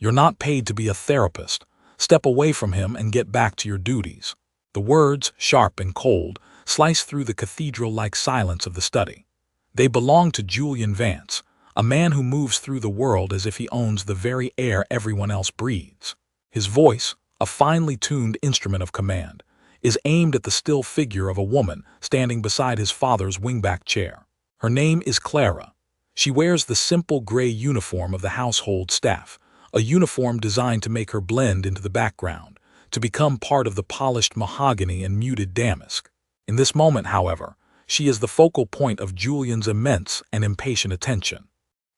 You're not paid to be a therapist. Step away from him and get back to your duties." The words, sharp and cold, slice through the cathedral-like silence of the study. They belong to Julian Vance, a man who moves through the world as if he owns the very air everyone else breathes. His voice, a finely tuned instrument of command, is aimed at the still figure of a woman standing beside his father's wingback chair. Her name is Clara. She wears the simple gray uniform of the household staff, a uniform designed to make her blend into the background, to become part of the polished mahogany and muted damask. In this moment, however, she is the focal point of Julian's immense and impatient attention.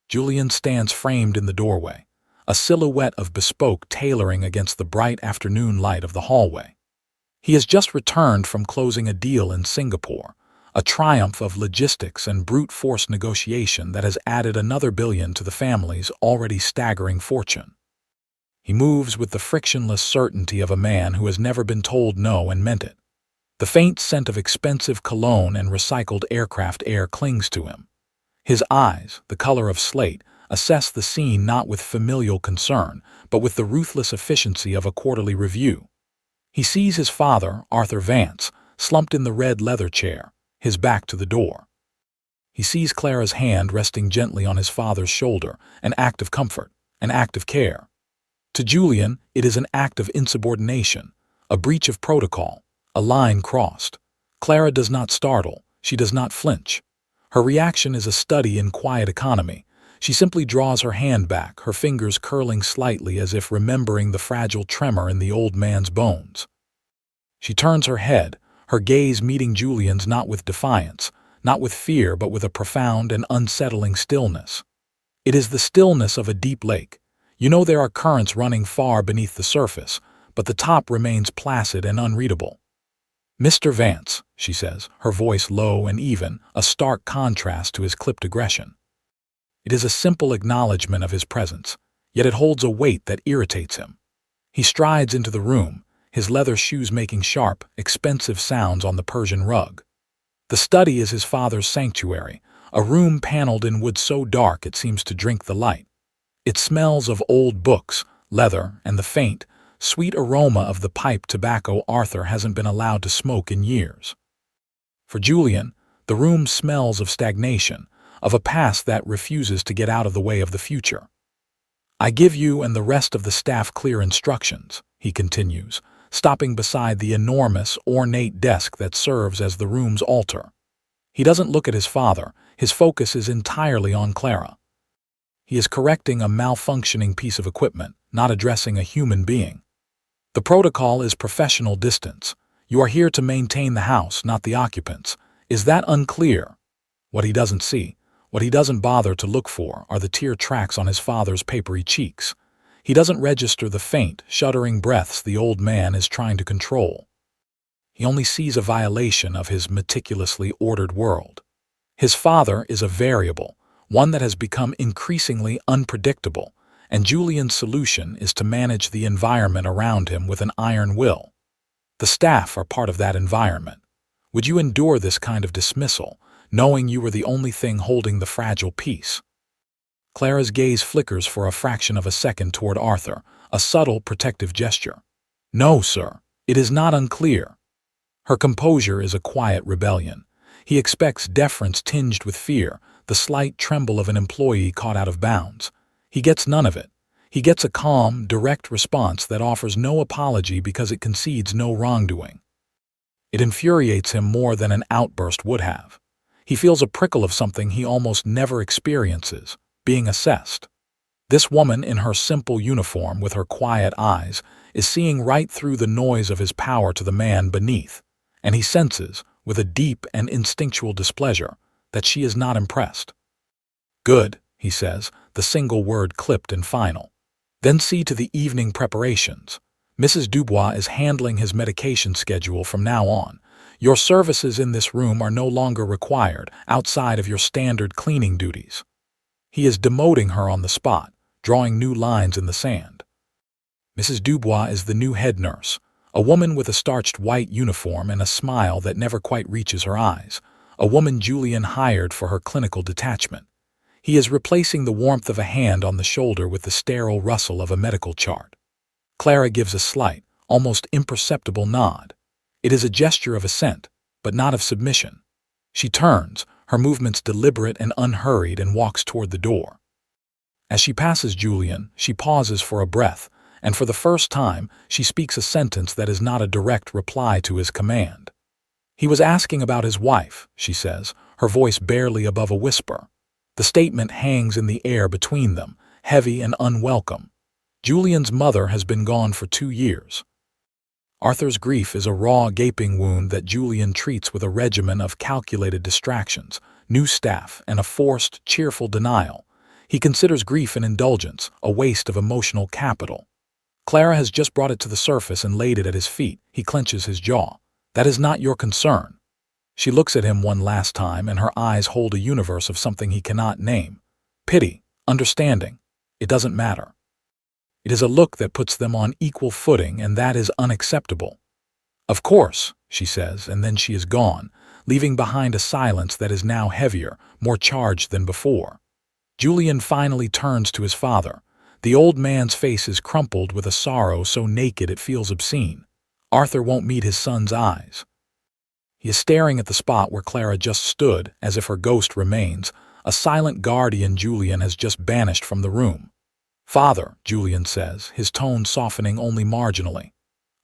Julian stands framed in the doorway, a silhouette of bespoke tailoring against the bright afternoon light of the hallway. He has just returned from closing a deal in Singapore, a triumph of logistics and brute force negotiation that has added another billion to the family's already staggering fortune. He moves with the frictionless certainty of a man who has never been told no and meant it. The faint scent of expensive cologne and recycled aircraft air clings to him. His eyes, the color of slate, assess the scene not with familial concern, but with the ruthless efficiency of a quarterly review. He sees his father, Arthur Vance, slumped in the red leather chair, his back to the door. He sees Clara's hand resting gently on his father's shoulder, an act of comfort, an act of care. To Julian, it is an act of insubordination, a breach of protocol, a line crossed. Clara does not startle, she does not flinch. Her reaction is a study in quiet economy. She simply draws her hand back, her fingers curling slightly as if remembering the fragile tremor in the old man's bones. She turns her head, her gaze meeting Julian's not with defiance, not with fear, but with a profound and unsettling stillness. It is the stillness of a deep lake. You know there are currents running far beneath the surface, but the top remains placid and unreadable. "Mr. Vance," she says, her voice low and even, a stark contrast to his clipped aggression. It is a simple acknowledgement of his presence, yet it holds a weight that irritates him. He strides into the room, his leather shoes making sharp, expensive sounds on the Persian rug. The study is his father's sanctuary, a room paneled in wood so dark it seems to drink the light. It smells of old books, leather, and the faint, sweet aroma of the pipe tobacco Arthur hasn't been allowed to smoke in years. For Julian, the room smells of stagnation, of a past that refuses to get out of the way of the future. "I give you and the rest of the staff clear instructions," he continues, stopping beside the enormous, ornate desk that serves as the room's altar. He doesn't look at his father, his focus is entirely on Clara. He is correcting a malfunctioning piece of equipment, not addressing a human being. "The protocol is professional distance. You are here to maintain the house, not the occupants. Is that unclear?" What he doesn't see, what he doesn't bother to look for, are the tear tracks on his father's papery cheeks. He doesn't register the faint, shuddering breaths the old man is trying to control. He only sees a violation of his meticulously ordered world. His father is a variable, one that has become increasingly unpredictable, and Julian's solution is to manage the environment around him with an iron will. The staff are part of that environment. Would you endure this kind of dismissal, knowing you were the only thing holding the fragile peace? Clara's gaze flickers for a fraction of a second toward Arthur, a subtle protective gesture. "No, sir, it is not unclear." Her composure is a quiet rebellion. He expects deference tinged with fear, the slight tremble of an employee caught out of bounds. He gets none of it. He gets a calm, direct response that offers no apology because it concedes no wrongdoing. It infuriates him more than an outburst would have. He feels a prickle of something he almost never experiences, being assessed. This woman in her simple uniform with her quiet eyes is seeing right through the noise of his power to the man beneath, and he senses, with a deep and instinctual displeasure, that she is not impressed. "Good," he says, the single word clipped and final. "Then see to the evening preparations. Mrs. Dubois is handling his medication schedule from now on. Your services in this room are no longer required outside of your standard cleaning duties." He is demoting her on the spot, drawing new lines in the sand. Mrs. Dubois is the new head nurse, a woman with a starched white uniform and a smile that never quite reaches her eyes, a woman Julian hired for her clinical detachment. He is replacing the warmth of a hand on the shoulder with the sterile rustle of a medical chart. Clara gives a slight, almost imperceptible nod. It is a gesture of assent, but not of submission. She turns, her movements deliberate and unhurried, and walks toward the door. As she passes Julian, she pauses for a breath, and for the first time, she speaks a sentence that is not a direct reply to his command. "He was asking about his wife," she says, her voice barely above a whisper. The statement hangs in the air between them, heavy and unwelcome. Julian's mother has been gone for 2 years. Arthur's grief is a raw, gaping wound that Julian treats with a regimen of calculated distractions, new staff, and a forced, cheerful denial. He considers grief an indulgence, a waste of emotional capital. Clara has just brought it to the surface and laid it at his feet. He clenches his jaw. "That is not your concern." She looks at him one last time, and her eyes hold a universe of something he cannot name. Pity, understanding. It doesn't matter. It is a look that puts them on equal footing, and that is unacceptable. "Of course," she says, and then she is gone, leaving behind a silence that is now heavier, more charged than before. Julian finally turns to his father. The old man's face is crumpled with a sorrow so naked it feels obscene. Arthur won't meet his son's eyes. He is staring at the spot where Clara just stood, as if her ghost remains. A silent guardian Julian has just banished from the room. "Father," Julian says, his tone softening only marginally.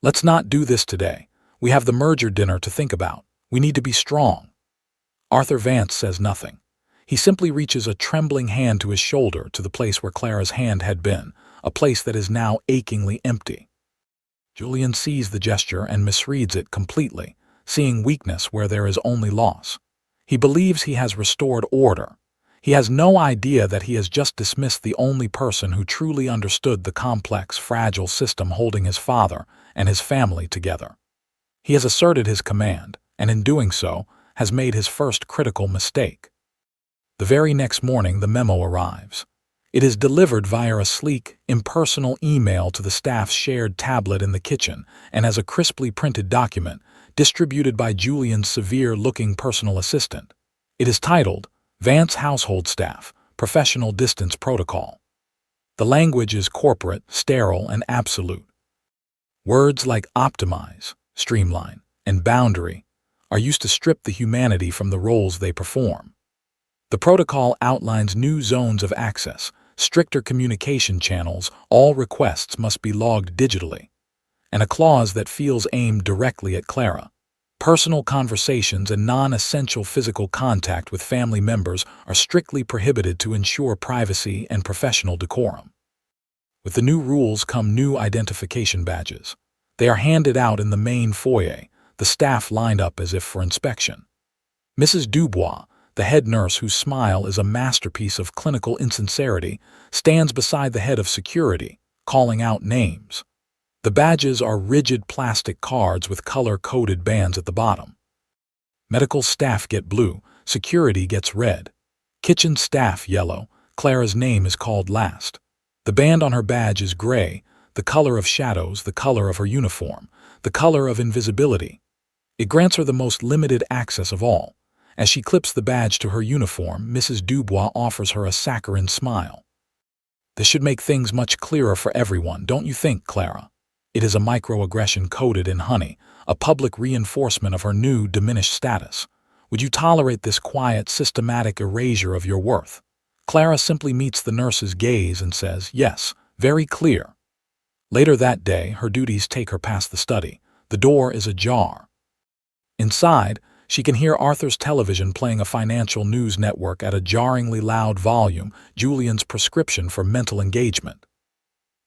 "Let's not do this today. We have the merger dinner to think about. We need to be strong." Arthur Vance says nothing. He simply reaches a trembling hand to his shoulder, to the place where Clara's hand had been, a place that is now achingly empty. Julian sees the gesture and misreads it completely, seeing weakness where there is only loss. He believes he has restored order. He has no idea that he has just dismissed the only person who truly understood the complex, fragile system holding his father and his family together. He has asserted his command, and in doing so, has made his first critical mistake. The very next morning, the memo arrives. It is delivered via a sleek, impersonal email to the staff's shared tablet in the kitchen, and as a crisply printed document, distributed by Julian's severe-looking personal assistant. It is titled, "Vance Household Staff, Professional Distance Protocol." The language is corporate, sterile, and absolute. Words like optimize, streamline, and boundary are used to strip the humanity from the roles they perform. The protocol outlines new zones of access, stricter communication channels, all requests must be logged digitally, and a clause that feels aimed directly at Clara. Personal conversations and non-essential physical contact with family members are strictly prohibited to ensure privacy and professional decorum. With the new rules come new identification badges. They are handed out in the main foyer, the staff lined up as if for inspection. Mrs. Dubois, the head nurse whose smile is a masterpiece of clinical insincerity, stands beside the head of security, calling out names. The badges are rigid plastic cards with color-coded bands at the bottom. Medical staff get blue, security gets red. Kitchen staff yellow, Clara's name is called last. The band on her badge is gray, the color of shadows, the color of her uniform, the color of invisibility. It grants her the most limited access of all. As she clips the badge to her uniform, Mrs. Dubois offers her a saccharine smile. "This should make things much clearer for everyone, don't you think, Clara?" It is a microaggression coated in honey, a public reinforcement of her new, diminished status. "Would you tolerate this quiet, systematic erasure of your worth?" Clara simply meets the nurse's gaze and says, "Yes, very clear." Later that day, her duties take her past the study. The door is ajar. Inside, she can hear Arthur's television playing a financial news network at a jarringly loud volume, Julian's prescription for mental engagement.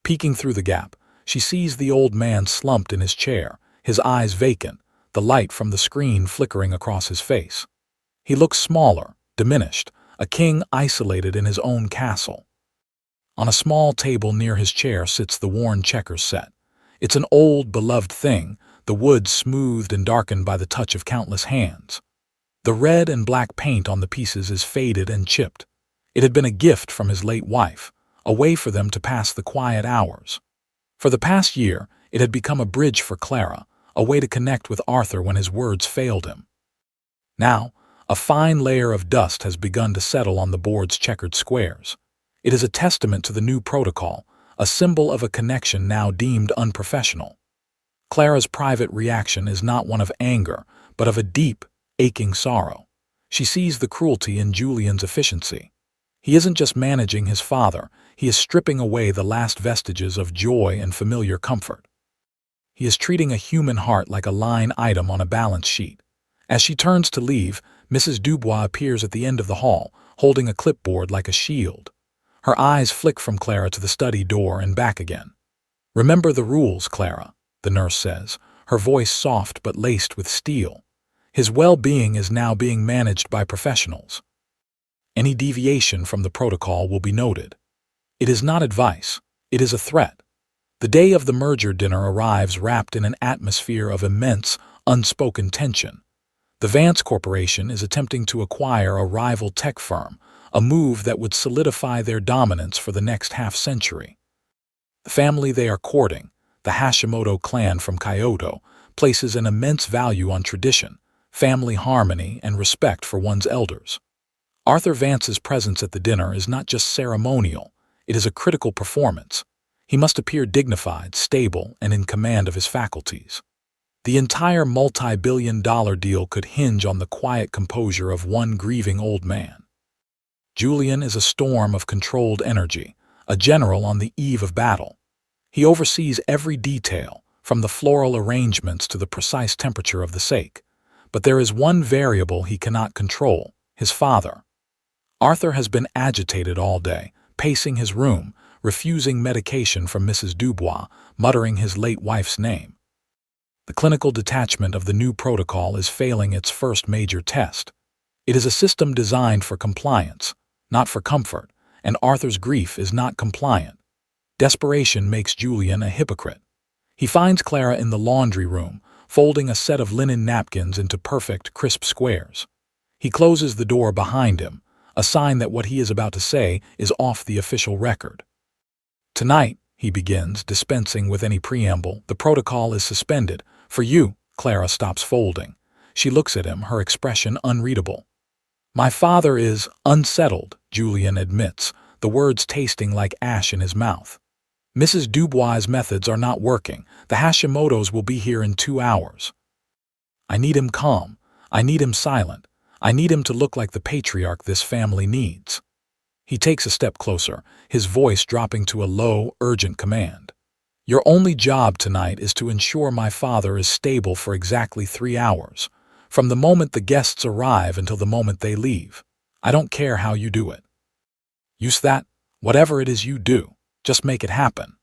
Peeking through the gap, she sees the old man slumped in his chair, his eyes vacant, the light from the screen flickering across his face. He looks smaller, diminished, a king isolated in his own castle. On a small table near his chair sits the worn checkers set. It's an old, beloved thing, the wood smoothed and darkened by the touch of countless hands. The red and black paint on the pieces is faded and chipped. It had been a gift from his late wife, a way for them to pass the quiet hours. For the past year, it had become a bridge for Clara, a way to connect with Arthur when his words failed him. Now, A fine layer of dust has begun to settle on the board's checkered squares. It is a testament to the new protocol, a symbol of a connection now deemed unprofessional. Clara's private reaction is not one of anger, but of a deep, aching sorrow. She sees the cruelty in Julian's efficiency. He isn't just managing his father, he is stripping away the last vestiges of joy and familiar comfort. He is treating a human heart like a line item on a balance sheet. As she turns to leave, Mrs. Dubois appears at the end of the hall, holding a clipboard like a shield. Her eyes flick from Clara to the study door and back again. "Remember the rules, Clara," the nurse says, her voice soft but laced with steel. "His well-being is now being managed by professionals. Any deviation from the protocol will be noted. It is not advice, it is a threat." The day of the merger dinner arrives wrapped in an atmosphere of immense, unspoken tension. The Vance Corporation is attempting to acquire a rival tech firm, a move that would solidify their dominance for the next half-century. The family they are courting, the Hashimoto clan from Kyoto, places an immense value on tradition, family harmony, and respect for one's elders. Arthur Vance's presence at the dinner is not just ceremonial, it is a critical performance. He must appear dignified, stable, and in command of his faculties. The entire multi-billion-dollar deal could hinge on the quiet composure of one grieving old man. Julian is a storm of controlled energy, a general on the eve of battle. He oversees every detail, from the floral arrangements to the precise temperature of the steak. But there is one variable he cannot control: his father. Arthur has been agitated all day, pacing his room, refusing medication from Mrs. Dubois, muttering his late wife's name. The clinical detachment of the new protocol is failing its first major test. It is a system designed for compliance, not for comfort, and Arthur's grief is not compliant. Desperation makes Julian a hypocrite. He finds Clara in the laundry room, folding a set of linen napkins into perfect, crisp squares. He closes the door behind him, a sign that what he is about to say is off the official record. "Tonight," he begins, dispensing with any preamble, "the protocol is suspended. For you." Clara stops folding. She looks at him, her expression unreadable. "My father is unsettled," Julian admits, the words tasting like ash in his mouth. "Mrs. Dubois' methods are not working. The Hashimotos will be here in 2 hours. I need him calm. I need him silent. I need him to look like the patriarch this family needs." He takes a step closer, his voice dropping to a low, urgent command. "Your only job tonight is to ensure my father is stable for exactly 3 hours, from the moment the guests arrive until the moment they leave. I don't care how you do it. Use that, whatever it is you do, just make it happen."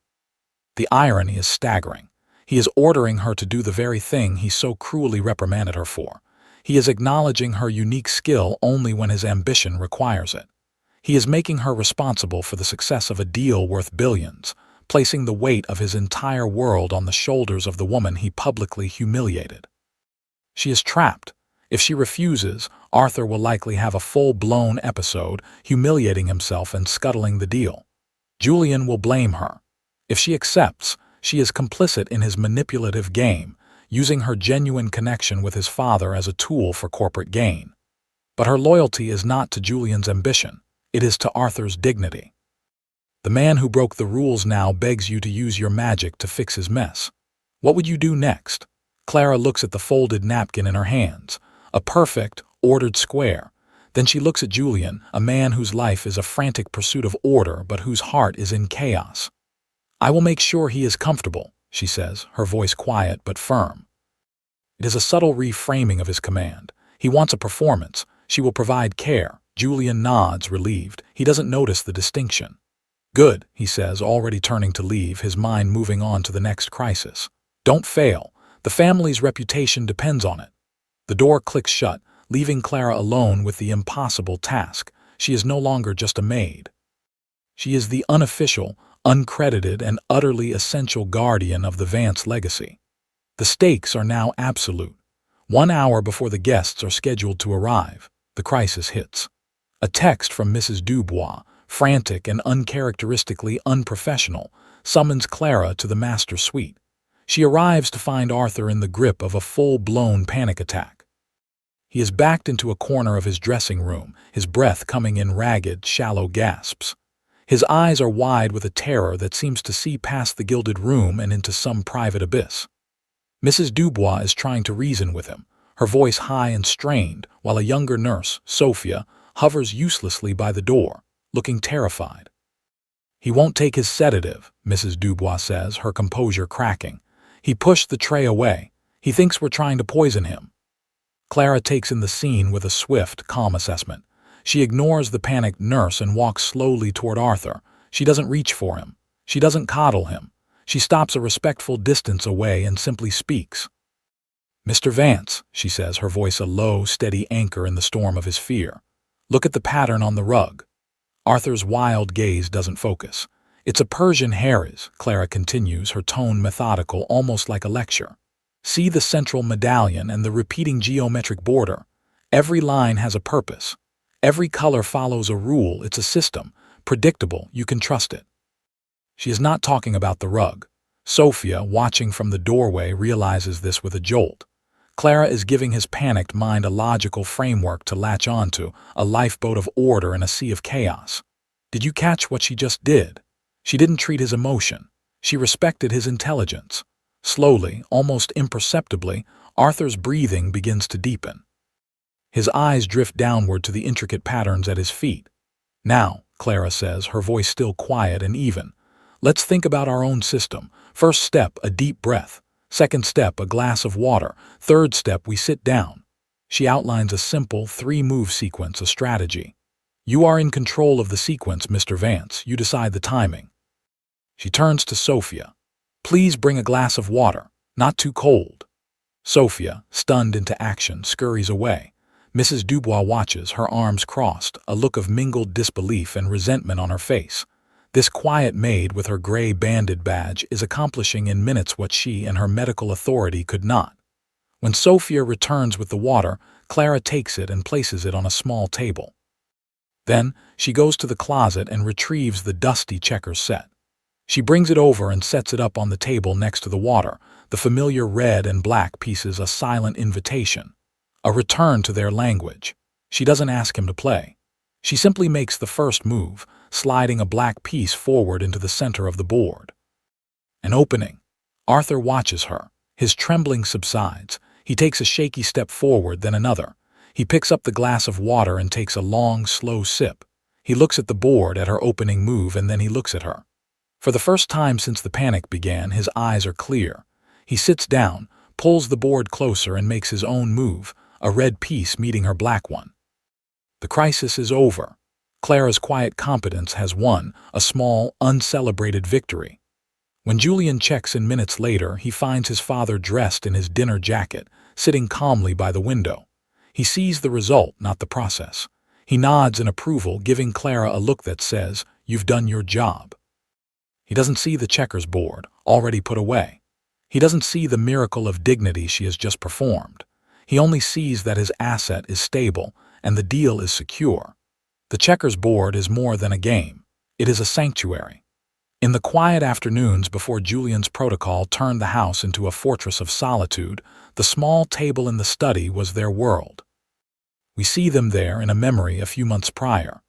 The irony is staggering. He is ordering her to do the very thing he so cruelly reprimanded her for. He is acknowledging her unique skill only when his ambition requires it. He is making her responsible for the success of a deal worth billions, placing the weight of his entire world on the shoulders of the woman he publicly humiliated. She is trapped. If she refuses, Arthur will likely have a full-blown episode, humiliating himself and scuttling the deal. Julian will blame her. If she accepts, she is complicit in his manipulative game, using her genuine connection with his father as a tool for corporate gain. But her loyalty is not to Julian's ambition, it is to Arthur's dignity. The man who broke the rules now begs you to use your magic to fix his mess. What would you do next? Clara looks at the folded napkin in her hands, a perfect, ordered square. Then she looks at Julian, a man whose life is a frantic pursuit of order but whose heart is in chaos. "I will make sure he is comfortable," she says, her voice quiet but firm. It is a subtle reframing of his command. He wants a performance. She will provide care. Julian nods, relieved. He doesn't notice the distinction. "Good," he says, already turning to leave, his mind moving on to the next crisis. "Don't fail. The family's reputation depends on it." The door clicks shut, leaving Clara alone with the impossible task. She is no longer just a maid. She is the unofficial, uncredited, and utterly essential guardian of the Vance legacy. The stakes are now absolute. 1 hour before the guests are scheduled to arrive, the crisis hits. A text from Mrs. Dubois, frantic and uncharacteristically unprofessional, summons Clara to the master suite. She arrives to find Arthur in the grip of a full-blown panic attack. He is backed into a corner of his dressing room, his breath coming in ragged, shallow gasps. His eyes are wide with a terror that seems to see past the gilded room and into some private abyss. Mrs. Dubois is trying to reason with him, her voice high and strained, while a younger nurse, Sophia, hovers uselessly by the door, looking terrified. "He won't take his sedative," Mrs. Dubois says, her composure cracking. "He pushed the tray away. He thinks we're trying to poison him." Clara takes in the scene with a swift, calm assessment. She ignores the panicked nurse and walks slowly toward Arthur. She doesn't reach for him. She doesn't coddle him. She stops a respectful distance away and simply speaks. "Mr. Vance," she says, her voice a low, steady anchor in the storm of his fear. "Look at the pattern on the rug." Arthur's wild gaze doesn't focus. "It's a Persian haris," Clara continues, her tone methodical, almost like a lecture. "See the central medallion and the repeating geometric border. Every line has a purpose. Every color follows a rule. It's a system. Predictable. You can trust it." She is not talking about the rug. Sophia, watching from the doorway, realizes this with a jolt. Clara is giving his panicked mind a logical framework to latch onto, a lifeboat of order in a sea of chaos. Did you catch what she just did? She didn't treat his emotion. She respected his intelligence. Slowly, almost imperceptibly, Arthur's breathing begins to deepen. His eyes drift downward to the intricate patterns at his feet. "Now," Clara says, her voice still quiet and even, "let's think about our own system. First step, a deep breath. Second step, a glass of water. Third step, we sit down." She outlines a simple, three-move sequence, a strategy. "You are in control of the sequence, Mr. Vance. You decide the timing." She turns to Sophia. "Please bring a glass of water, not too cold." Sophia, stunned into action, scurries away. Mrs. Dubois watches, her arms crossed, a look of mingled disbelief and resentment on her face. This quiet maid with her gray banded badge is accomplishing in minutes what she and her medical authority could not. When Sophia returns with the water, Clara takes it and places it on a small table. Then she goes to the closet and retrieves the dusty checkers set. She brings it over and sets it up on the table next to the water, the familiar red and black pieces a silent invitation. A return to their language. She doesn't ask him to play. She simply makes the first move, sliding a black piece forward into the center of the board. An opening. Arthur watches her. His trembling subsides. He takes a shaky step forward, then another. He picks up the glass of water and takes a long, slow sip. He looks at the board, at her opening move, and then he looks at her. For the first time since the panic began, his eyes are clear. He sits down, pulls the board closer, and makes his own move, a red piece meeting her black one. The crisis is over. Clara's quiet competence has won, a small, uncelebrated victory. When Julian checks in minutes later, he finds his father dressed in his dinner jacket, sitting calmly by the window. He sees the result, not the process. He nods in approval, giving Clara a look that says, "You've done your job." He doesn't see the checkers board, already put away. He doesn't see the miracle of dignity she has just performed. He only sees that his asset is stable and the deal is secure. The checkers board is more than a game. It is a sanctuary. In the quiet afternoons before Julian's protocol turned the house into a fortress of solitude, the small table in the study was their world. We see them there in a memory a few months prior.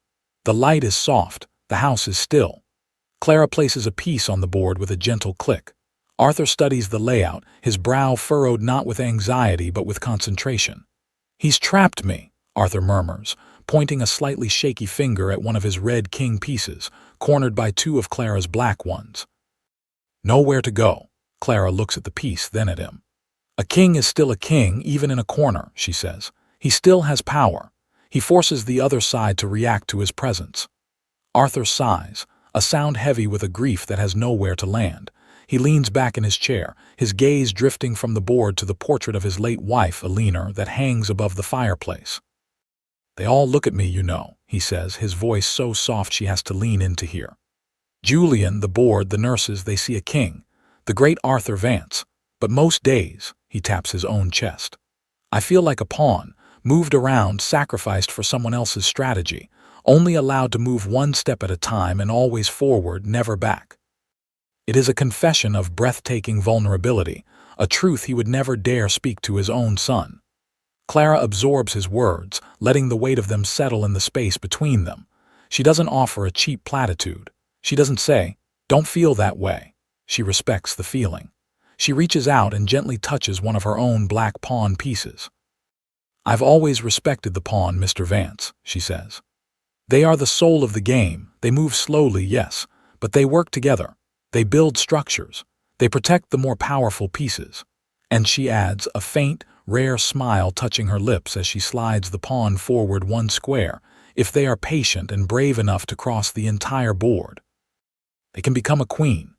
The light is soft, the house is still. Clara places a piece on the board with a gentle click. Arthur studies the layout, his brow furrowed not with anxiety but with concentration. "He's trapped me," Arthur murmurs, pointing a slightly shaky finger at one of his red king pieces, cornered by two of Clara's black ones. "Nowhere to go." Clara looks at the piece, then at him. "A king is still a king, even in a corner," she says. "He still has power. He forces the other side to react to his presence." Arthur sighs, a sound heavy with a grief that has nowhere to land. He leans back in his chair, his gaze drifting from the board to the portrait of his late wife, Eleanor, that hangs above the fireplace. "They all look at me, you know," he says, his voice so soft she has to lean in to hear. "Julian, the board, the nurses, they see a king, the great Arthur Vance. But most days," he taps his own chest, "I feel like a pawn, moved around, sacrificed for someone else's strategy, only allowed to move one step at a time and always forward, never back." It is a confession of breathtaking vulnerability, a truth he would never dare speak to his own son. Clara absorbs his words, letting the weight of them settle in the space between them. She doesn't offer a cheap platitude. She doesn't say, "Don't feel that way." She respects the feeling. She reaches out and gently touches one of her own black pawn pieces. "I've always respected the pawn, Mr. Vance," she says. "They are the soul of the game. They move slowly, yes, but they work together. They build structures. They protect the more powerful pieces." And she adds, a faint, rare smile touching her lips as she slides the pawn forward one square. "If they are patient and brave enough to cross the entire board, they can become a queen.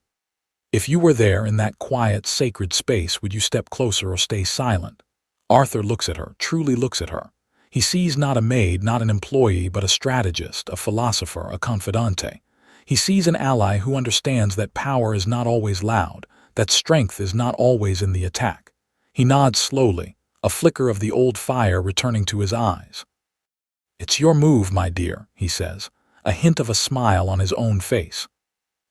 If you were there in that quiet, sacred space, would you step closer or stay silent?" Arthur looks at her, truly looks at her. He sees not a maid, not an employee, but a strategist, a philosopher, a confidante. He sees an ally who understands that power is not always loud, that strength is not always in the attack. He nods slowly, a flicker of the old fire returning to his eyes. "It's your move, my dear," he says, a hint of a smile on his own face.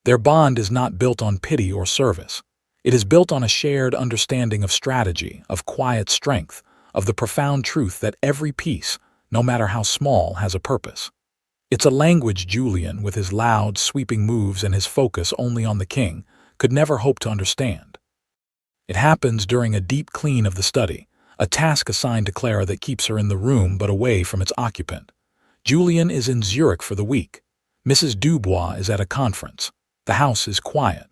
Their bond is not built on pity or service. It is built on a shared understanding of strategy, of quiet strength, of the profound truth that every piece, no matter how small, has a purpose. It's a language Julian, with his loud, sweeping moves and his focus only on the king, could never hope to understand. It happens during a deep clean of the study, a task assigned to Clara that keeps her in the room but away from its occupant. Julian is in Zurich for the week. Mrs. Dubois is at a conference. The house is quiet.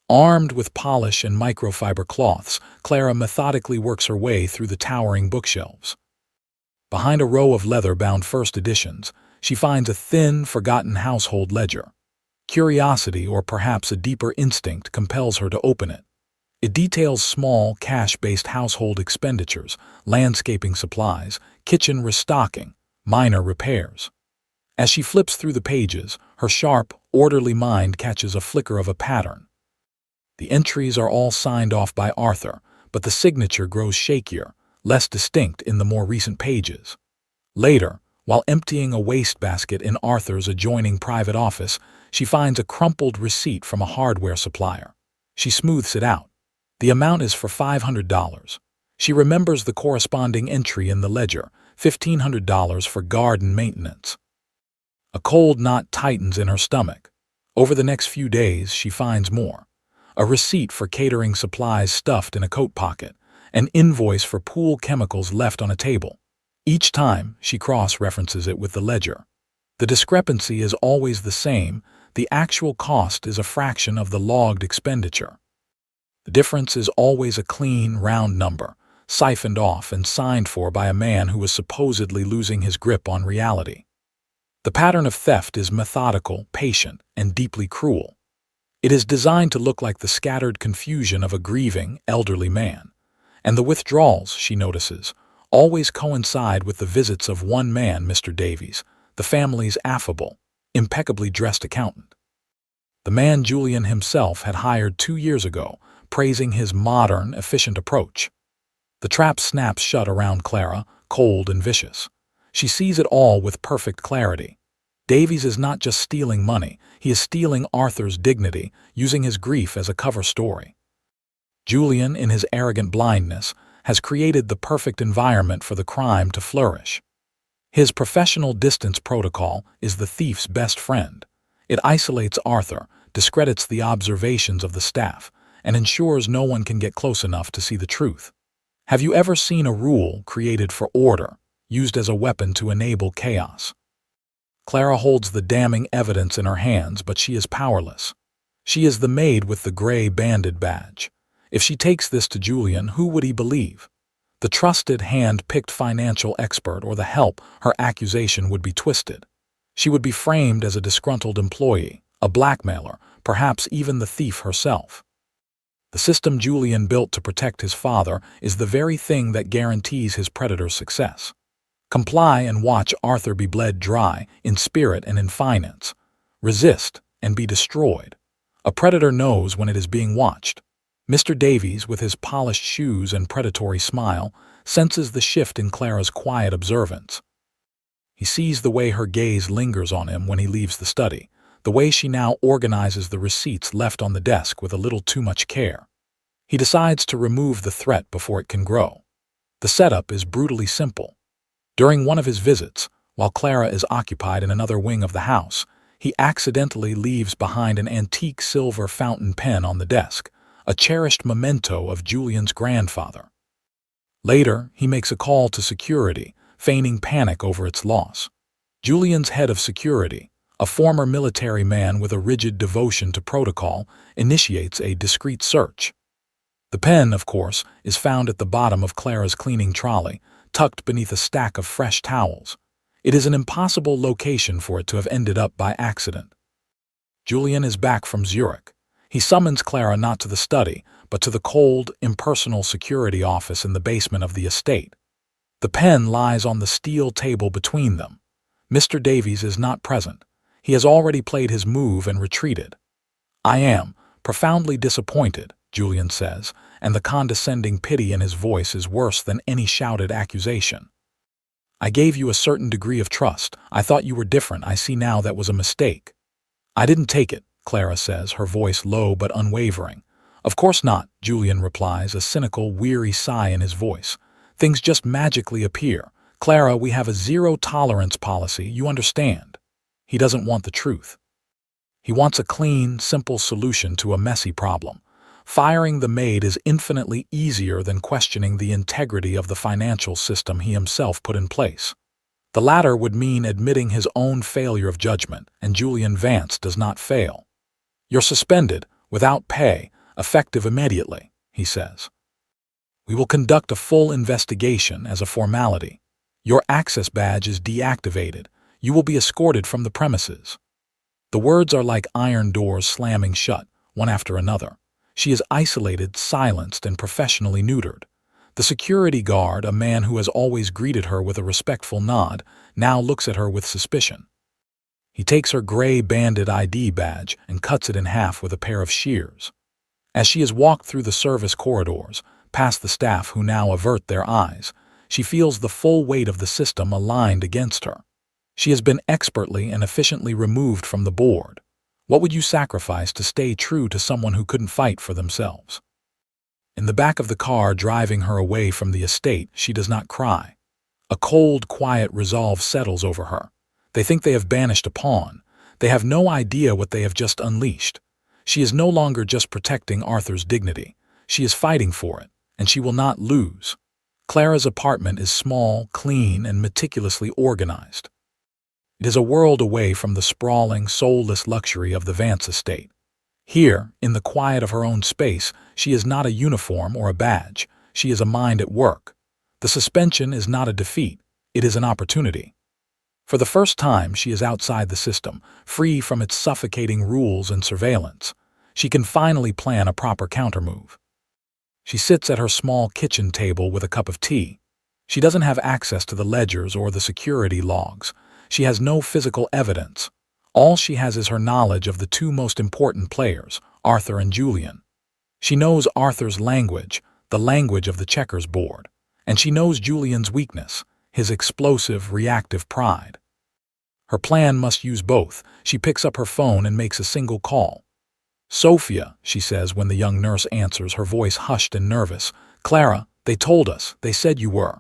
Armed with polish and microfiber cloths, Clara methodically works her way through the towering bookshelves. Behind a row of leather-bound first editions, she finds a thin, forgotten household ledger. Curiosity, or perhaps a deeper instinct, compels her to open it. It details small, cash-based household expenditures, landscaping supplies, kitchen restocking, minor repairs. As she flips through the pages, her sharp, orderly mind catches a flicker of a pattern. The entries are all signed off by Arthur, but the signature grows shakier, less distinct in the more recent pages. Later, while emptying a wastebasket in Arthur's adjoining private office, she finds a crumpled receipt from a hardware supplier. She smooths it out. The amount is for $500. She remembers the corresponding entry in the ledger, $1,500 for garden maintenance. A cold knot tightens in her stomach. Over the next few days, she finds more. A receipt for catering supplies stuffed in a coat pocket, an invoice for pool chemicals left on a table. Each time, she cross-references it with the ledger. The discrepancy is always the same. The actual cost is a fraction of the logged expenditure. The difference is always a clean, round number, siphoned off and signed for by a man who was supposedly losing his grip on reality. The pattern of theft is methodical, patient, and deeply cruel. It is designed to look like the scattered confusion of a grieving, elderly man. And the withdrawals, she notices, always coincide with the visits of one man, Mr. Davies, the family's affable, impeccably dressed accountant. The man Julian himself had hired 2 years ago, praising his modern, efficient approach. The trap snaps shut around Clara, cold and vicious. She sees it all with perfect clarity. Davies is not just stealing money, he is stealing Arthur's dignity, using his grief as a cover story. Julian, in his arrogant blindness, has created the perfect environment for the crime to flourish. His professional distance protocol is the thief's best friend. It isolates Arthur, discredits the observations of the staff, and ensures no one can get close enough to see the truth. Have you ever seen a rule created for order, used as a weapon to enable chaos? Clara holds the damning evidence in her hands, but she is powerless. She is the maid with the gray banded badge. If she takes this to Julian, who would he believe? The trusted, hand-picked financial expert or the help? Her accusation would be twisted. She would be framed as a disgruntled employee, a blackmailer, perhaps even the thief herself. The system Julian built to protect his father is the very thing that guarantees his predator's success. Comply and watch Arthur be bled dry, in spirit and in finance. Resist and be destroyed. A predator knows when it is being watched. Mr. Davies, with his polished shoes and predatory smile, senses the shift in Clara's quiet observance. He sees the way her gaze lingers on him when he leaves the study, the way she now organizes the receipts left on the desk with a little too much care. He decides to remove the threat before it can grow. The setup is brutally simple. During one of his visits, while Clara is occupied in another wing of the house, he accidentally leaves behind an antique silver fountain pen on the desk, a cherished memento of Julian's grandfather. Later, he makes a call to security, feigning panic over its loss. Julian's head of security, a former military man with a rigid devotion to protocol, initiates a discreet search. The pen, of course, is found at the bottom of Clara's cleaning trolley, tucked beneath a stack of fresh towels. It is an impossible location for it to have ended up by accident. Julian is back from Zurich. He summons Clara not to the study, but to the cold, impersonal security office in the basement of the estate. The pen lies on the steel table between them. Mr. Davies is not present. He has already played his move and retreated. "I am profoundly disappointed," Julian says, and the condescending pity in his voice is worse than any shouted accusation. "I gave you a certain degree of trust. I thought you were different. I see now that was a mistake." "I didn't take it," Clara says, her voice low but unwavering. "Of course not," Julian replies, a cynical, weary sigh in his voice. "Things just magically appear. Clara, we have a zero-tolerance policy, you understand." He doesn't want the truth. He wants a clean, simple solution to a messy problem. Firing the maid is infinitely easier than questioning the integrity of the financial system he himself put in place. The latter would mean admitting his own failure of judgment, and Julian Vance does not fail. "You're suspended, without pay, effective immediately," he says. "We will conduct a full investigation as a formality. Your access badge is deactivated. You will be escorted from the premises." The words are like iron doors slamming shut, one after another. She is isolated, silenced, and professionally neutered. The security guard, a man who has always greeted her with a respectful nod, now looks at her with suspicion. He takes her gray banded ID badge and cuts it in half with a pair of shears. As she is walked through the service corridors, past the staff who now avert their eyes, she feels the full weight of the system aligned against her. She has been expertly and efficiently removed from the board. What would you sacrifice to stay true to someone who couldn't fight for themselves? In the back of the car driving her away from the estate, she does not cry. A cold, quiet resolve settles over her. They think they have banished a pawn. They have no idea what they have just unleashed. She is no longer just protecting Arthur's dignity. She is fighting for it, and she will not lose. Clara's apartment is small, clean, and meticulously organized. It is a world away from the sprawling, soulless luxury of the Vance estate. Here, in the quiet of her own space, she is not a uniform or a badge. She is a mind at work. The suspension is not a defeat. It is an opportunity. For the first time, she is outside the system, free from its suffocating rules and surveillance. She can finally plan a proper countermove. She sits at her small kitchen table with a cup of tea. She doesn't have access to the ledgers or the security logs. She has no physical evidence. All she has is her knowledge of the two most important players, Arthur and Julian. She knows Arthur's language, the language of the checkers board, and she knows Julian's weakness, his explosive, reactive pride. Her plan must use both. She picks up her phone and makes a single call. "Sophia," she says when the young nurse answers, her voice hushed and nervous. "Clara, they told us. They said you were."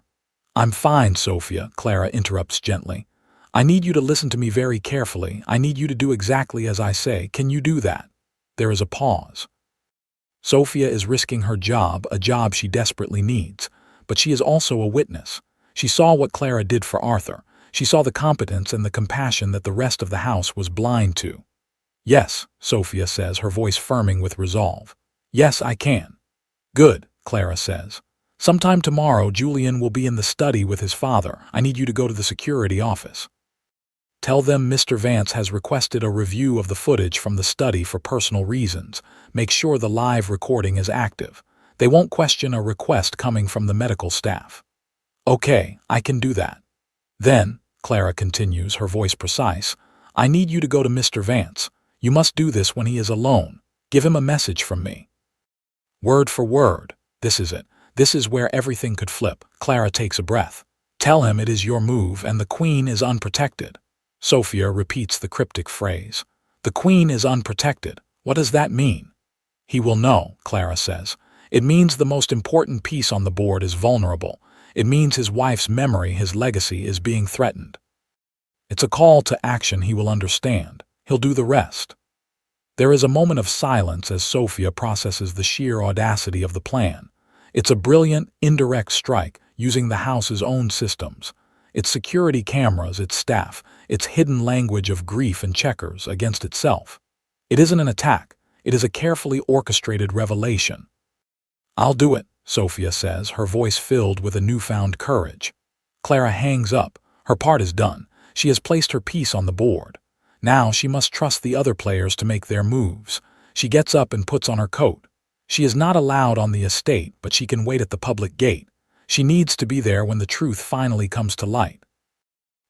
"I'm fine, Sophia," Clara interrupts gently. "I need you to listen to me very carefully. I need you to do exactly as I say. Can you do that?" There is a pause. Sophia is risking her job, a job she desperately needs, but she is also a witness. She saw what Clara did for Arthur. She saw the competence and the compassion that the rest of the house was blind to. "Yes," Sophia says, her voice firming with resolve. "Yes, I can." "Good," Clara says. "Sometime tomorrow, Julian will be in the study with his father. I need you to go to the security office. Tell them Mr. Vance has requested a review of the footage from the study for personal reasons. Make sure the live recording is active. They won't question a request coming from the medical staff." "Okay, I can do that." "Then," Clara continues, her voice precise, "I need you to go to Mr. Vance. You must do this when he is alone. Give him a message from me." Word for word. This is it. This is where everything could flip. Clara takes a breath. "Tell him it is your move and the Queen is unprotected." Sophia repeats the cryptic phrase. "The Queen is unprotected. What does that mean?" "He will know," Clara says. "It means the most important piece on the board is vulnerable. It means his wife's memory, his legacy, is being threatened. It's a call to action he will understand. He'll do the rest. There is a moment of silence as Sophia processes the sheer audacity of the plan. It's a brilliant, indirect strike using the house's own systems. Its security cameras, its staff, its hidden language of grief and checkers against itself. It isn't an attack. It is a carefully orchestrated revelation. "I'll do it," Sophia says, her voice filled with a newfound courage. Clara hangs up. Her part is done. She has placed her piece on the board. Now she must trust the other players to make their moves. She gets up and puts on her coat. She is not allowed on the estate, but she can wait at the public gate. She needs to be there when the truth finally comes to light.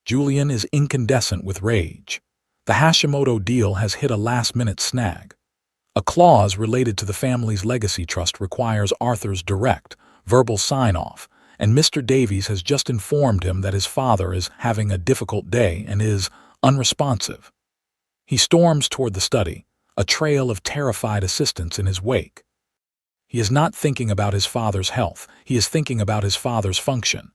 Julian is incandescent with rage. The Hashimoto deal has hit a last-minute snag. A clause related to the family's legacy trust requires Arthur's direct, verbal sign-off, and Mr. Davies has just informed him that his father is having a difficult day and is unresponsive. He storms toward the study, a trail of terrified assistants in his wake. He is not thinking about his father's health. He is thinking about his father's function.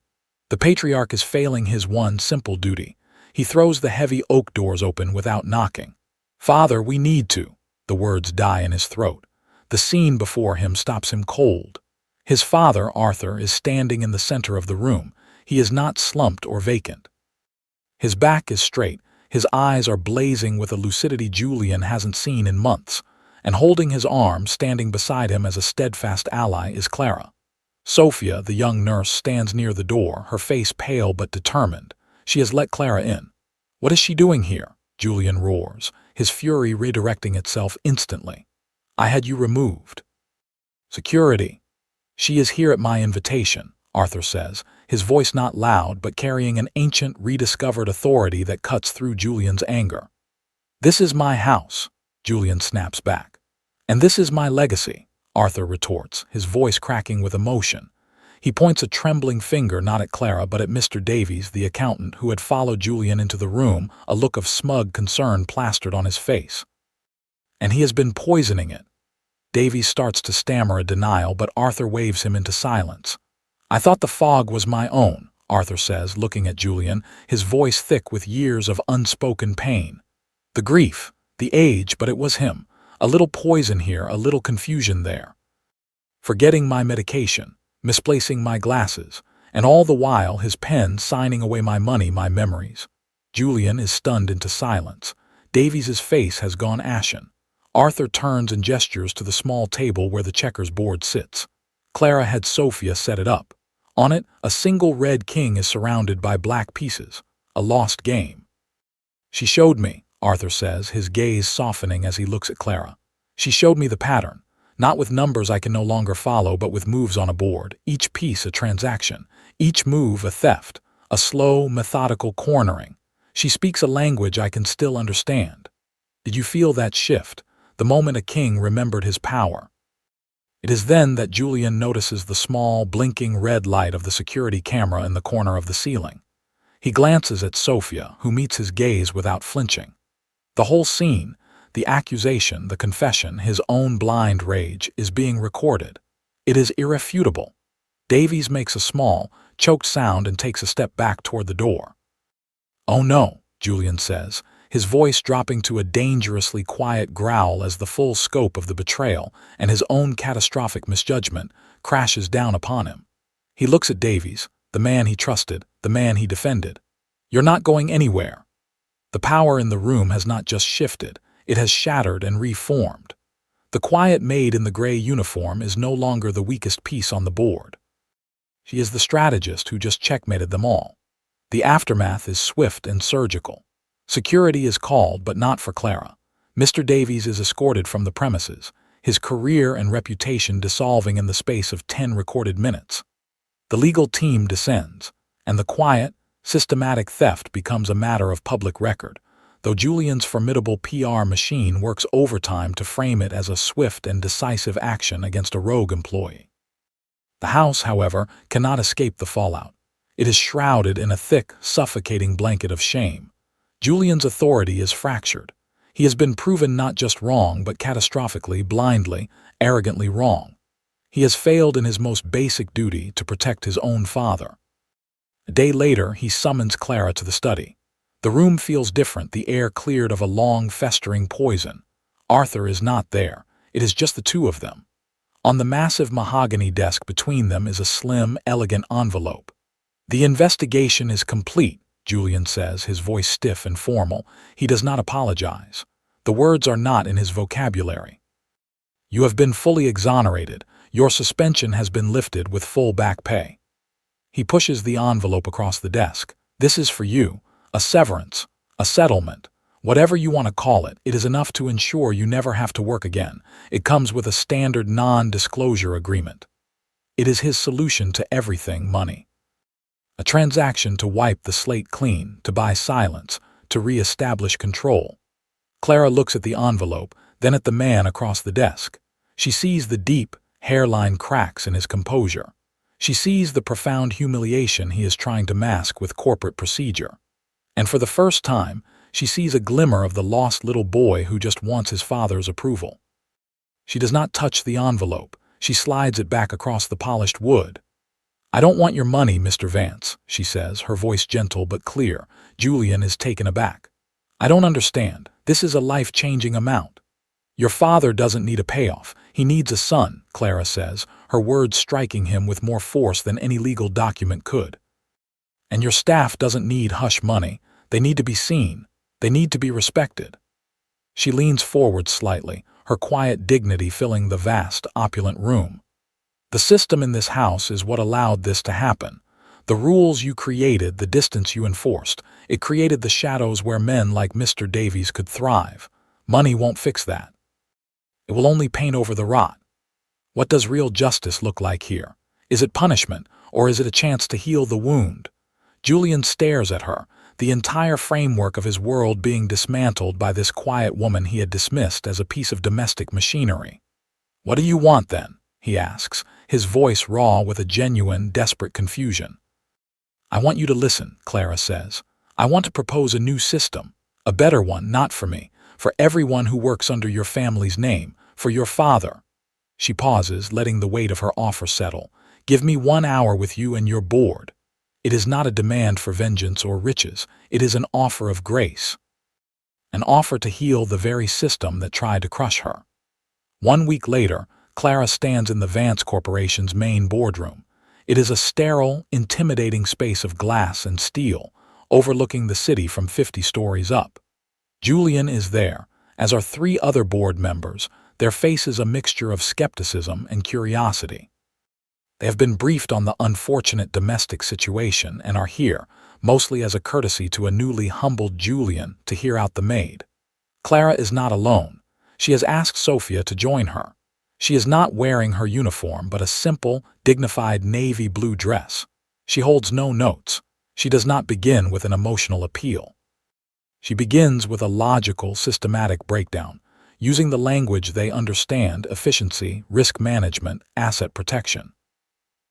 The patriarch is failing his one simple duty. He throws the heavy oak doors open without knocking. "Father, we need to." The words die in his throat. The scene before him stops him cold. His father, Arthur, is standing in the center of the room. He is not slumped or vacant. His back is straight. His eyes are blazing with a lucidity Julian hasn't seen in months. And holding his arm, standing beside him as a steadfast ally, is Clara. Sophia, the young nurse, stands near the door, her face pale but determined. She has let Clara in. "What is she doing here?" Julian roars, his fury redirecting itself instantly. "I had you removed." "Security." "She is here at my invitation," Arthur says, his voice not loud but carrying an ancient, rediscovered authority that cuts through Julian's anger. "This is my house," Julian snaps back. "And this is my legacy," Arthur retorts, his voice cracking with emotion. He points a trembling finger not at Clara but at Mr. Davies, the accountant, who had followed Julian into the room, a look of smug concern plastered on his face. "And he has been poisoning it." Davies starts to stammer a denial, but Arthur waves him into silence. "I thought the fog was my own," Arthur says, looking at Julian, his voice thick with years of unspoken pain. "The grief, the age, but it was him. A little poison here, a little confusion there. Forgetting my medication, misplacing my glasses, and all the while his pen signing away my money, my memories." Julian is stunned into silence. Davies's face has gone ashen. Arthur turns and gestures to the small table where the checkers board sits. Clara had Sophia set it up. On it, a single red king is surrounded by black pieces. A lost game. "She showed me," Arthur says, his gaze softening as he looks at Clara. "She showed me the pattern. Not with numbers I can no longer follow, but with moves on a board, each piece a transaction, each move a theft, a slow, methodical cornering. She speaks a language I can still understand." Did you feel that shift, the moment a king remembered his power? It is then that Julian notices the small, blinking red light of the security camera in the corner of the ceiling. He glances at Sophia, who meets his gaze without flinching. The whole scene, the accusation, the confession, his own blind rage, is being recorded. It is irrefutable. Davies makes a small, choked sound and takes a step back toward the door. "Oh no," Julian says, his voice dropping to a dangerously quiet growl as the full scope of the betrayal and his own catastrophic misjudgment crashes down upon him. He looks at Davies, the man he trusted, the man he defended. "You're not going anywhere." The power in the room has not just shifted, it has shattered and reformed. The quiet maid in the gray uniform is no longer the weakest piece on the board. She is the strategist who just checkmated them all. The aftermath is swift and surgical. Security is called, but not for Clara. Mr. Davies is escorted from the premises, his career and reputation dissolving in the space of 10 recorded minutes. The legal team descends, and the quiet, systematic theft becomes a matter of public record, though Julian's formidable PR machine works overtime to frame it as a swift and decisive action against a rogue employee. The house, however, cannot escape the fallout. It is shrouded in a thick, suffocating blanket of shame. Julian's authority is fractured. He has been proven not just wrong, but catastrophically, blindly, arrogantly wrong. He has failed in his most basic duty to protect his own father. A day later, he summons Clara to the study. The room feels different, the air cleared of a long, festering poison. Arthur is not there. It is just the two of them. On the massive mahogany desk between them is a slim, elegant envelope. "The investigation is complete," Julian says, his voice stiff and formal. He does not apologize. The words are not in his vocabulary. "You have been fully exonerated. Your suspension has been lifted with full back pay." He pushes the envelope across the desk. "This is for you. A severance. A settlement. Whatever you want to call it, it is enough to ensure you never have to work again. It comes with a standard non-disclosure agreement." It is his solution to everything money. A transaction to wipe the slate clean, to buy silence, to re-establish control. Clara looks at the envelope, then at the man across the desk. She sees the deep, hairline cracks in his composure. She sees the profound humiliation he is trying to mask with corporate procedure. And for the first time, she sees a glimmer of the lost little boy who just wants his father's approval. She does not touch the envelope. She slides it back across the polished wood. "I don't want your money, Mr. Vance," she says, her voice gentle but clear. Julian is taken aback. "I don't understand. This is a life-changing amount." "Your father doesn't need a payoff. He needs a son," Clara says, her words striking him with more force than any legal document could. "And your staff doesn't need hush money. They need to be seen. They need to be respected." She leans forward slightly, her quiet dignity filling the vast, opulent room. "The system in this house is what allowed this to happen. The rules you created, the distance you enforced, it created the shadows where men like Mr. Davies could thrive. Money won't fix that. It will only paint over the rot. What does real justice look like here? Is it punishment, or is it a chance to heal the wound?" Julian stares at her, the entire framework of his world being dismantled by this quiet woman he had dismissed as a piece of domestic machinery. "What do you want, then?" he asks, his voice raw with a genuine, desperate confusion. "I want you to listen," Clara says. "I want to propose a new system, a better one, not for me, for everyone who works under your family's name, for your father." She pauses, letting the weight of her offer settle. "Give me 1 hour with you and your board." It is not a demand for vengeance or riches. It is an offer of grace. An offer to heal the very system that tried to crush her. 1 week later, Clara stands in the Vance Corporation's main boardroom. It is a sterile, intimidating space of glass and steel, overlooking the city from 50 stories up. Julian is there, as are 3 other board members, their faces a mixture of skepticism and curiosity. They have been briefed on the unfortunate domestic situation and are here, mostly as a courtesy to a newly humbled Julian, to hear out the maid. Clara is not alone. She has asked Sophia to join her. She is not wearing her uniform, but a simple, dignified navy blue dress. She holds no notes. She does not begin with an emotional appeal. She begins with a logical, systematic breakdown, using the language they understand: efficiency, risk management, asset protection.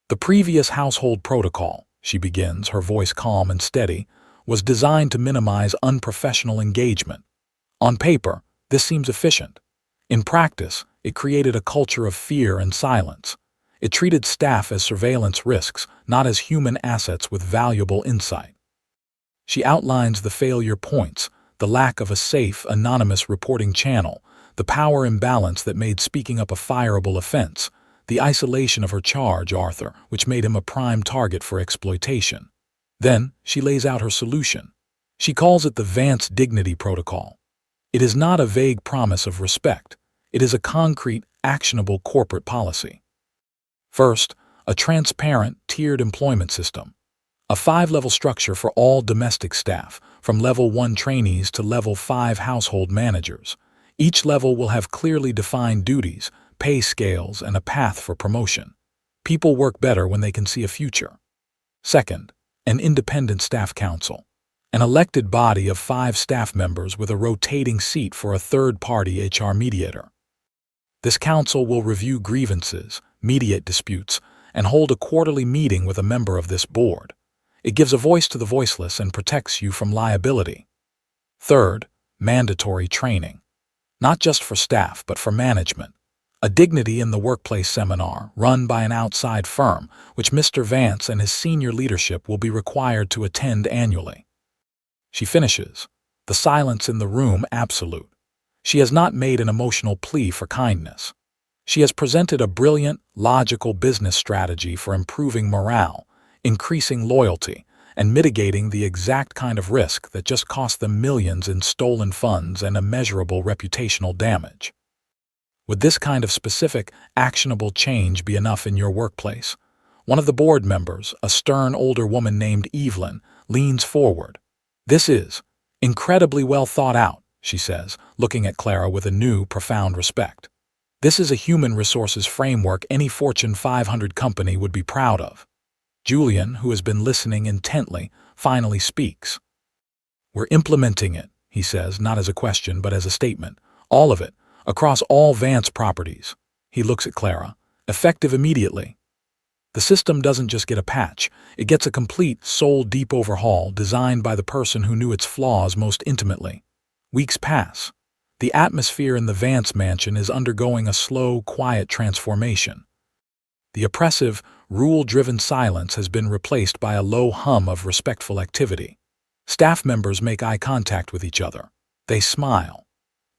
"The previous household protocol," she begins, her voice calm and steady, "was designed to minimize unprofessional engagement. On paper, this seems efficient. In practice, it created a culture of fear and silence. It treated staff as surveillance risks, not as human assets with valuable insight." She outlines the failure points: the lack of a safe, anonymous reporting channel, the power imbalance that made speaking up a fireable offense, the isolation of her charge, Arthur, which made him a prime target for exploitation. Then she lays out her solution. She calls it the Vance Dignity Protocol. It is not a vague promise of respect. It is a concrete, actionable corporate policy. First, a transparent, tiered employment system. A 5-level structure for all domestic staff, from level 1 trainees to level 5 household managers. Each level will have clearly defined duties, pay scales, and a path for promotion. People work better when they can see a future. Second, an independent staff council. An elected body of 5 staff members with a rotating seat for a third-party HR mediator. This council will review grievances, mediate disputes, and hold a quarterly meeting with a member of this board. It gives a voice to the voiceless and protects you from liability. Third, mandatory training. Not just for staff, but for management. a Dignity in the Workplace seminar run by an outside firm, which Mr. Vance and his senior leadership will be required to attend annually. She finishes, the silence in the room absolute. She has not made an emotional plea for kindness. She has presented a brilliant, logical business strategy for improving morale, increasing loyalty, and mitigating the exact kind of risk that just cost them millions in stolen funds and immeasurable reputational damage. Would this kind of specific, actionable change be enough in your workplace? One of the board members, a stern older woman named Evelyn, leans forward. This is incredibly well thought out, she says, looking at Clara with a new, profound respect. This is a human resources framework any Fortune 500 company would be proud of. Julian, who has been listening intently, finally speaks. We're implementing it, he says, not as a question but as a statement. All of it, across all Vance properties. He looks at Clara. Effective immediately. The system doesn't just get a patch, it gets a complete, soul-deep overhaul designed by the person who knew its flaws most intimately. Weeks pass. The atmosphere in the Vance mansion is undergoing a slow, quiet transformation. The oppressive, rule-driven silence has been replaced by a low hum of respectful activity. Staff members make eye contact with each other. They smile.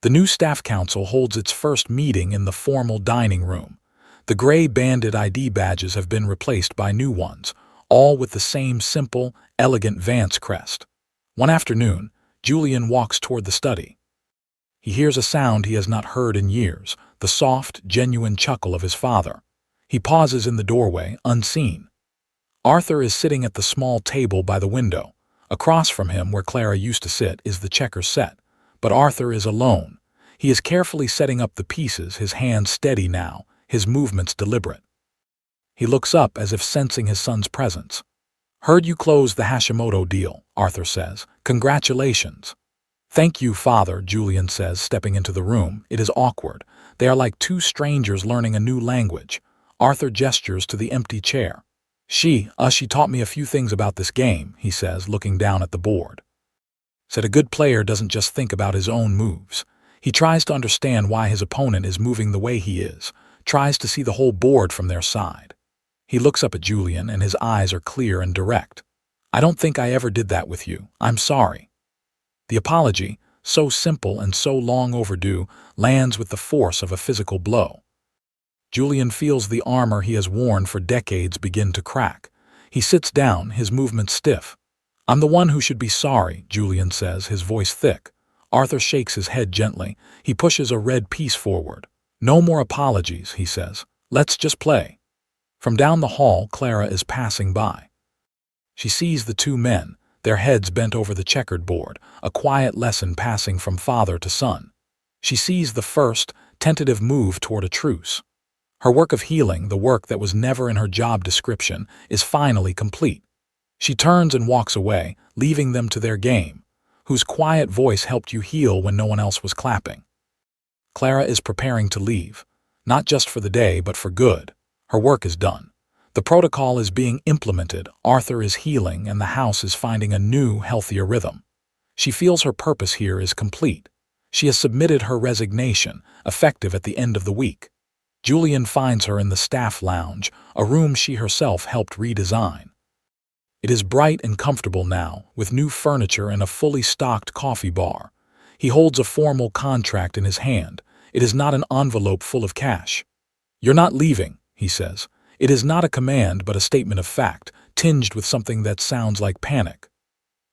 The new staff council holds its first meeting in the formal dining room. The gray-banded ID badges have been replaced by new ones, all with the same simple, elegant Vance crest. One afternoon, Julian walks toward the study. He hears a sound he has not heard in years, the soft, genuine chuckle of his father. He pauses in the doorway, unseen. Arthur is sitting at the small table by the window. Across from him, where Clara used to sit, is the checkers set. But Arthur is alone. He is carefully setting up the pieces, his hands steady now, his movements deliberate. He looks up as if sensing his son's presence. "Heard you closed the Hashimoto deal," Arthur says. "Congratulations." "Thank you, Father," Julian says, stepping into the room. It is awkward. They are like two strangers learning a new language. Arthur gestures to the empty chair. She taught me a few things about this game," he says, looking down at the board. Said a good player doesn't just think about his own moves. He tries to understand why his opponent is moving the way he is, tries to see the whole board from their side. He looks up at Julian and his eyes are clear and direct. "I don't think I ever did that with you. I'm sorry." The apology, so simple and so long overdue, lands with the force of a physical blow. Julian feels the armor he has worn for decades begin to crack. He sits down, his movements stiff. "I'm the one who should be sorry," Julian says, his voice thick. Arthur shakes his head gently. He pushes a red piece forward. "No more apologies," he says. "Let's just play." From down the hall, Clara is passing by. She sees the two men, their heads bent over the checkered board, a quiet lesson passing from father to son. She sees the first, tentative move toward a truce. Her work of healing, the work that was never in her job description, is finally complete. She turns and walks away, leaving them to their game, whose quiet voice helped you heal when no one else was clapping. Clara is preparing to leave, not just for the day, but for good. Her work is done. The protocol is being implemented, Arthur is healing, and the house is finding a new, healthier rhythm. She feels her purpose here is complete. She has submitted her resignation, effective at the end of the week. Julian finds her in the staff lounge, a room she herself helped redesign. It is bright and comfortable now, with new furniture and a fully stocked coffee bar. He holds a formal contract in his hand. It is not an envelope full of cash. "You're not leaving," he says. It is not a command but a statement of fact, tinged with something that sounds like panic.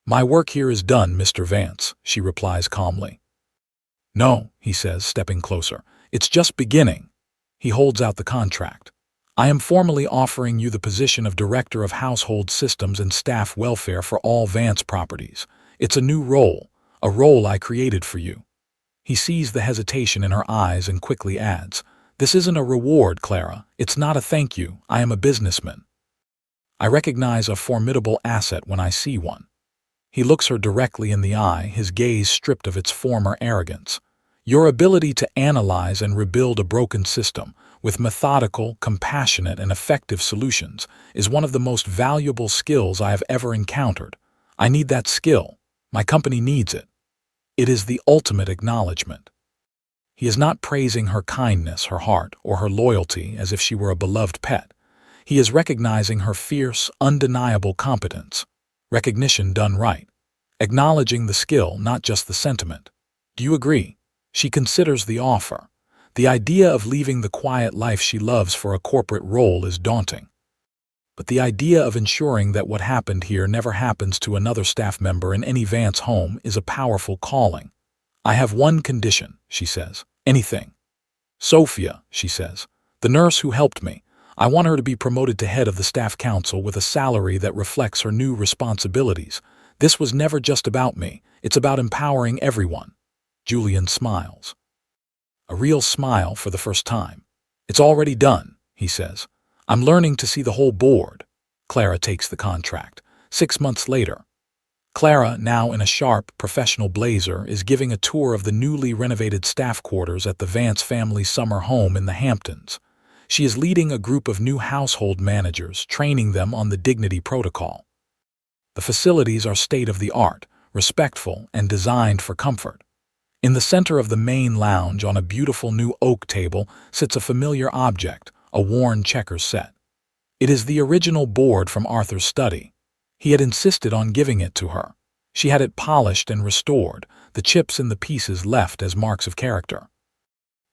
"My work here is done, Mr. Vance," she replies calmly. "No," he says, stepping closer. "It's just beginning." He holds out the contract. "I am formally offering you the position of Director of Household Systems and Staff Welfare for all Vance properties. It's a new role, a role I created for you." He sees the hesitation in her eyes and quickly adds, "This isn't a reward, Clara. It's not a thank you. I am a businessman. I recognize a formidable asset when I see one." He looks her directly in the eye, his gaze stripped of its former arrogance. "Your ability to analyze and rebuild a broken system with methodical, compassionate, and effective solutions is one of the most valuable skills I have ever encountered. I need that skill. My company needs it. It is the ultimate acknowledgement." He is not praising her kindness, her heart, or her loyalty as if she were a beloved pet. He is recognizing her fierce, undeniable competence. Recognition done right. Acknowledging the skill, not just the sentiment. Do you agree? She considers the offer. The idea of leaving the quiet life she loves for a corporate role is daunting. But the idea of ensuring that what happened here never happens to another staff member in any Vance home is a powerful calling. I have one condition, she says. Anything. Sophia, she says, the nurse who helped me. I want her to be promoted to head of the staff council with a salary that reflects her new responsibilities. This was never just about me. It's about empowering everyone. Julian smiles. A real smile for the first time. It's already done, he says. I'm learning to see the whole board. Clara takes the contract. 6 months later. Clara, now in a sharp, professional blazer, is giving a tour of the newly renovated staff quarters at the Vance family summer home in the Hamptons. She is leading a group of new household managers, training them on the dignity protocol. The facilities are state-of-the-art, respectful, and designed for comfort. In the center of the main lounge, on a beautiful new oak table, sits a familiar object, a worn checkers set. It is the original board from Arthur's study. He had insisted on giving it to her. She had it polished and restored, the chips in the pieces left as marks of character.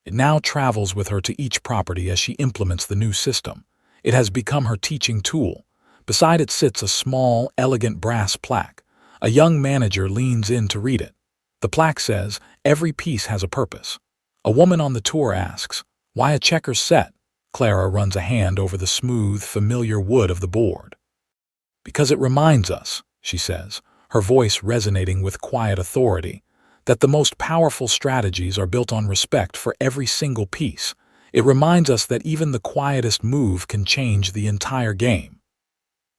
It now travels with her to each property as she implements the new system. It has become her teaching tool. Beside it sits a small, elegant brass plaque. A young manager leans in to read it. The plaque says, "Every piece has a purpose." A woman on the tour asks, "Why a checkers set?" Clara runs a hand over the smooth, familiar wood of the board. "Because it reminds us," she says, her voice resonating with quiet authority, "that the most powerful strategies are built on respect for every single piece. It reminds us that even the quietest move can change the entire game."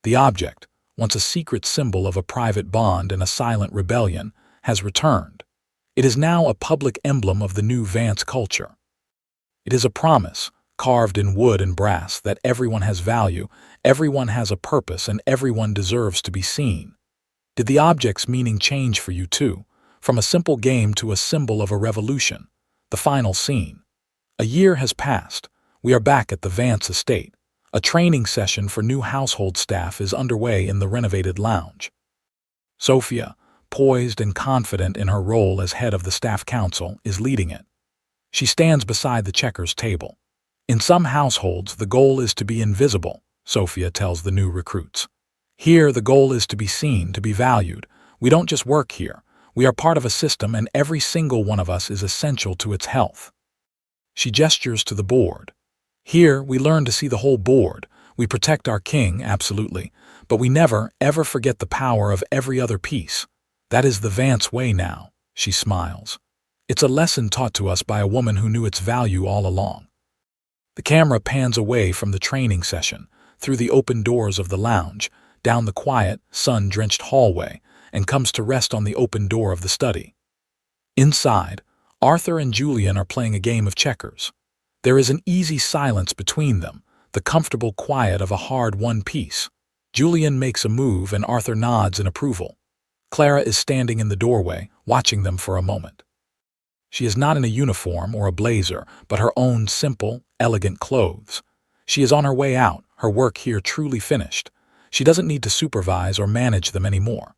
The object, once a secret symbol of a private bond and a silent rebellion, has returned. It is now a public emblem of the new Vance culture. It is a promise, carved in wood and brass, that everyone has value, everyone has a purpose, and everyone deserves to be seen. Did the object's meaning change for you too? From a simple game to a symbol of a revolution. The final scene. A year has passed. We are back at the Vance estate. A training session for new household staff is underway in the renovated lounge. Sophia, poised and confident in her role as head of the staff council, is leading it. She stands beside the checkers table. In some households, the goal is to be invisible, Sophia tells the new recruits. Here, the goal is to be seen, to be valued. We don't just work here. We are part of a system, and every single one of us is essential to its health. She gestures to the board. Here, we learn to see the whole board. We protect our king, absolutely, but we never, ever forget the power of every other piece. That is the Vance way now, she smiles. It's a lesson taught to us by a woman who knew its value all along. The camera pans away from the training session, through the open doors of the lounge, down the quiet, sun-drenched hallway, and comes to rest on the open door of the study. Inside, Arthur and Julian are playing a game of checkers. There is an easy silence between them, the comfortable quiet of a hard-won piece. Julian makes a move and Arthur nods in approval. Clara is standing in the doorway, watching them for a moment. She is not in a uniform or a blazer, but her own simple, elegant clothes. She is on her way out, her work here truly finished. She doesn't need to supervise or manage them anymore.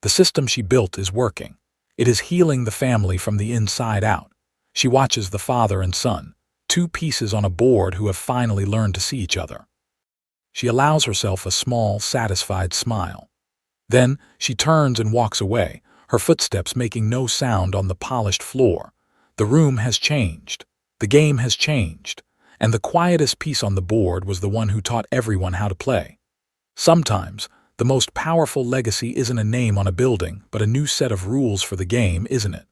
The system she built is working. It is healing the family from the inside out. She watches the father and son, two pieces on a board who have finally learned to see each other. She allows herself a small, satisfied smile. Then she turns and walks away, her footsteps making no sound on the polished floor. The room has changed. The game has changed. And the quietest piece on the board was the one who taught everyone how to play. Sometimes, the most powerful legacy isn't a name on a building, but a new set of rules for the game, isn't it?